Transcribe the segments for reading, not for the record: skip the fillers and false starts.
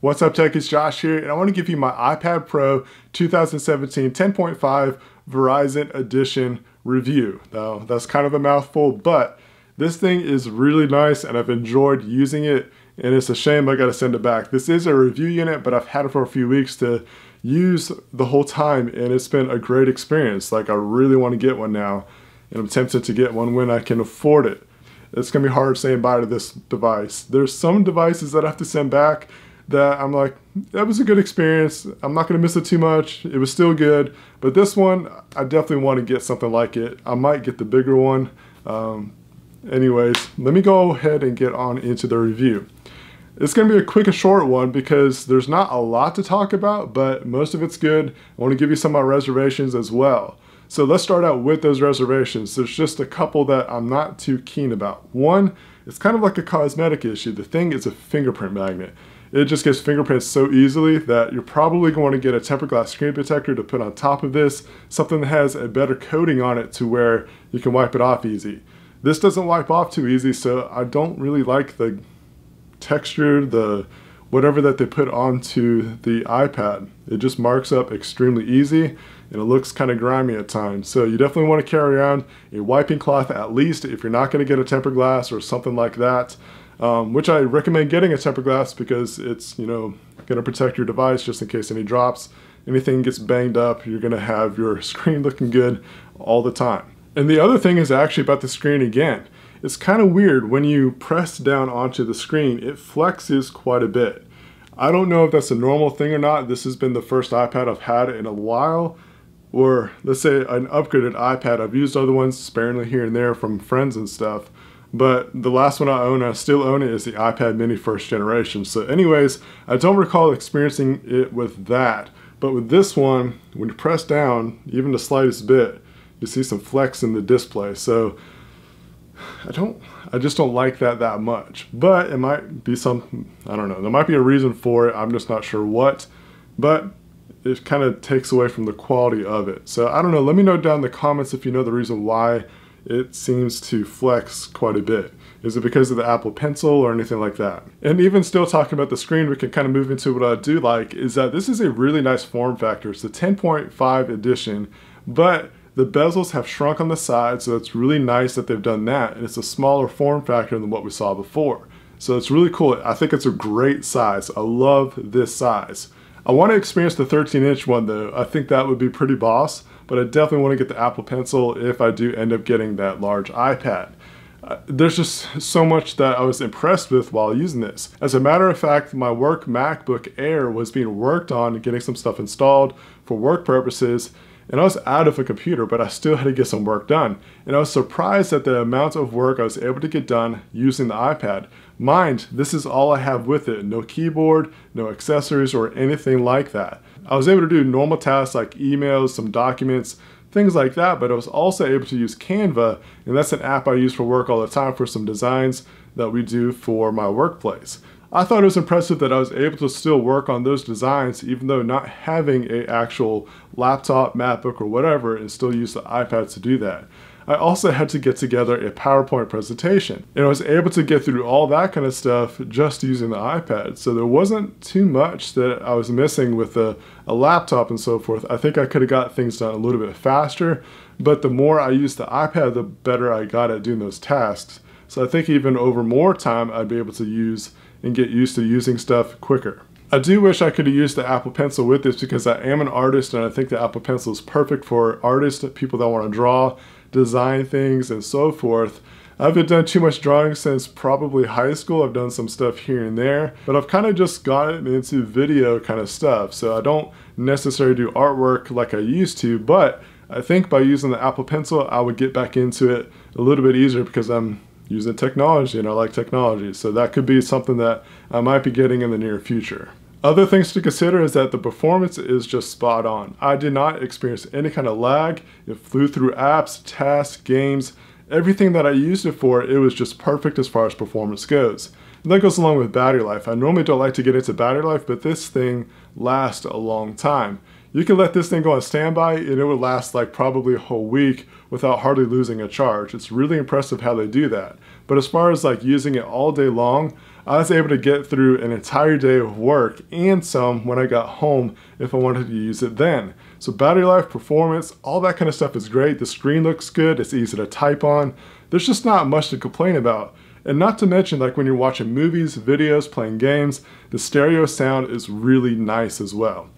What's up, techies? Josh here, and I want to give you my iPad Pro 2017 10.5 Verizon Edition review. Now, that's kind of a mouthful, but this thing is really nice and I've enjoyed using it, and it's a shame I got to send it back. This is a review unit, but I've had it for a few weeks to use the whole time, and it's been a great experience. Like, I really want to get one now, and I'm tempted to get one when I can afford it. It's going to be hard saying bye to this device. There's some devices that I have to send back that I'm like, that was a good experience. I'm not going to miss it too much. It was still good. But this one, I definitely want to get something like it. I might get the bigger one. Anyways, let me go ahead and get on into the review. It's going to be a quick and short one because there's not a lot to talk about, but most of it's good. I want to give you some of my reservations as well. So let's start out with those reservations. There's just a couple that I'm not too keen about. One, it's kind of like a cosmetic issue. The thing is a fingerprint magnet. It just gets fingerprints so easily that you're probably going to get a tempered glass screen protector to put on top of this, something that has a better coating on it to where you can wipe it off easy. This doesn't wipe off too easy, so I don't really like the texture, the whatever that they put onto the iPad. It just marks up extremely easy, and it looks kind of grimy at times. So you definitely want to carry around a wiping cloth at least if you're not going to get a tempered glass or something like that. Which I recommend getting a tempered glass because it's, you know, going to protect your device just in case any drops, anything gets banged up, you're going to have your screen looking good all the time. And the other thing is actually about the screen again. It's kind of weird when you press down onto the screen, it flexes quite a bit. I don't know if that's a normal thing or not. This has been the first iPad I've had in a while, or let's say an upgraded iPad. I've used other ones sparingly here and there from friends and stuff. But the last one I own, I still own it, is the iPad mini first generation. So anyways, I don't recall experiencing it with that. But with this one, when you press down, even the slightest bit, you see some flex in the display. So I just don't like that much. But it might be some, I don't know, there might be a reason for it. I'm just not sure what. But it kind of takes away from the quality of it. So I don't know, let me know down in the comments if you know the reason why it seems to flex quite a bit. Is it because of the Apple Pencil or anything like that? And even still talking about the screen, we can kind of move into what I do like, is that this is a really nice form factor. It's the 10.5 edition, but the bezels have shrunk on the side, so it's really nice that they've done that, and it's a smaller form factor than what we saw before. So it's really cool. I think it's a great size. I love this size. I want to experience the 13-inch one though. I think that would be pretty boss, but I definitely want to get the Apple Pencil if I do end up getting that large iPad. There's just so much that I was impressed with while using this. As a matter of fact, my work MacBook Air was being worked on and getting some stuff installed for work purposes, and I was out of a computer, but I still had to get some work done. And I was surprised at the amount of work I was able to get done using the iPad. Mind, this is all I have with it. No keyboard, no accessories, or anything like that. I was able to do normal tasks like emails, some documents, things like that, but I was also able to use Canva, and that's an app I use for work all the time for some designs that we do for my workplace. I thought it was impressive that I was able to still work on those designs even though not having an actual laptop, MacBook, or whatever, and still use the iPad to do that. I also had to get together a PowerPoint presentation, and I was able to get through all that kind of stuff just using the iPad. So there wasn't too much that I was missing with a laptop and so forth. I think I could have got things done a little bit faster, but the more I used the iPad, the better I got at doing those tasks. So I think even over more time, I'd be able to use and get used to using stuff quicker. I do wish I could have used the Apple Pencil with this because I am an artist, and I think the Apple Pencil is perfect for artists, people that want to draw, design things, and so forth. I haven't done too much drawing since probably high school. I've done some stuff here and there, but I've kind of just gotten into video kind of stuff. So I don't necessarily do artwork like I used to, but I think by using the Apple Pencil, I would get back into it a little bit easier because I'm using technology and I like technology. So that could be something that I might be getting in the near future. Other things to consider is that the performance is just spot on. I did not experience any kind of lag. It flew through apps, tasks, games, everything that I used it for. It was just perfect as far as performance goes. And that goes along with battery life. I normally don't like to get into battery life, but this thing lasts a long time. You can let this thing go on standby and it would last like probably a whole week without hardly losing a charge. It's really impressive how they do that. But as far as like using it all day long, I was able to get through an entire day of work and some when I got home if I wanted to use it then. So battery life, performance, all that kind of stuff is great. The screen looks good, it's easy to type on. There's just not much to complain about. And not to mention, like when you're watching movies, videos, playing games, the stereo sound is really nice as well.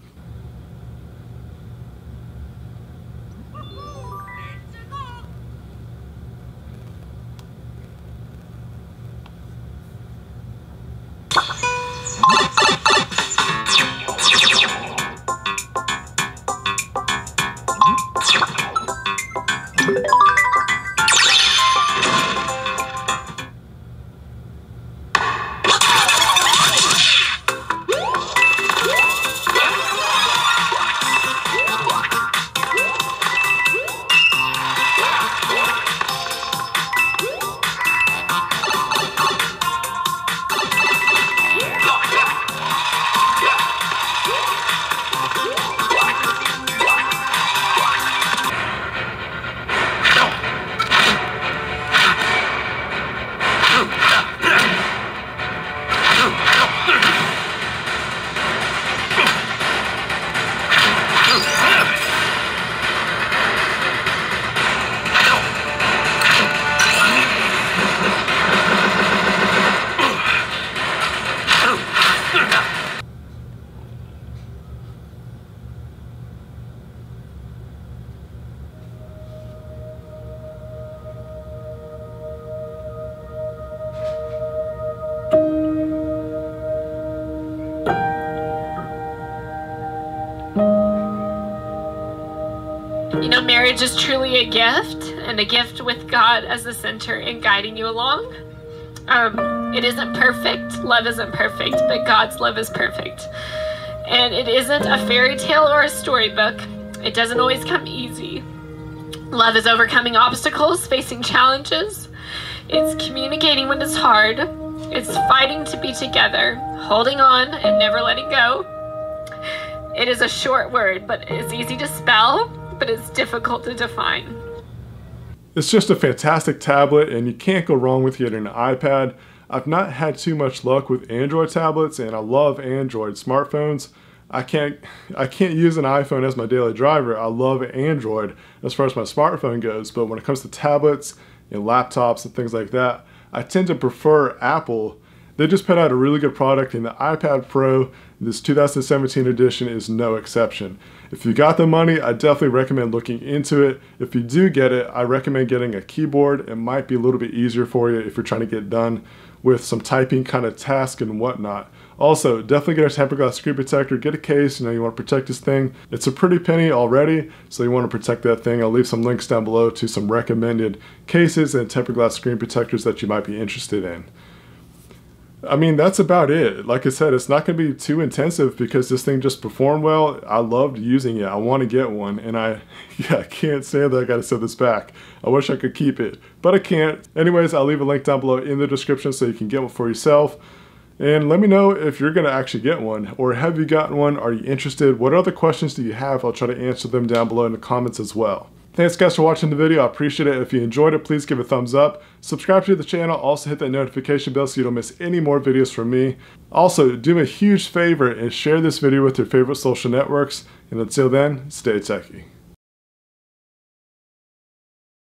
You know, marriage is truly a gift, and a gift with God as the center and guiding you along. It isn't perfect, love isn't perfect, but God's love is perfect. And it isn't a fairy tale or a storybook. It doesn't always come easy. Love is overcoming obstacles, facing challenges. It's communicating when it's hard. It's fighting to be together, holding on and never letting go. It is a short word, but it's easy to spell, but it's difficult to define. It's just a fantastic tablet, and you can't go wrong with getting an iPad. I've not had too much luck with Android tablets, and I love Android smartphones. I can't use an iPhone as my daily driver. I love Android as far as my smartphone goes, but when it comes to tablets and laptops and things like that, I tend to prefer Apple. They just put out a really good product, and the iPad Pro, this 2017 edition, is no exception. If you got the money, I definitely recommend looking into it. If you do get it, I recommend getting a keyboard. It might be a little bit easier for you if you're trying to get done with some typing kind of task and whatnot. Also, definitely get a tempered glass screen protector. Get a case, you want to protect this thing. It's a pretty penny already, so you want to protect that thing. I'll leave some links down below to some recommended cases and tempered glass screen protectors that you might be interested in. I mean, that's about it. Like I said, it's not going to be too intensive because this thing just performed well. I loved using it. I want to get one, and I can't stand that I got to send this back. I wish I could keep it, but I can't. Anyways, I'll leave a link down below in the description so you can get one for yourself. And let me know if you're going to actually get one, or have you gotten one? Are you interested? What other questions do you have? I'll try to answer them down below in the comments as well. Thanks guys for watching the video. I appreciate it. If you enjoyed it, please give it a thumbs up. Subscribe to the channel. Also hit that notification bell so you don't miss any more videos from me. Also, do me a huge favor and share this video with your favorite social networks. And until then, stay techie.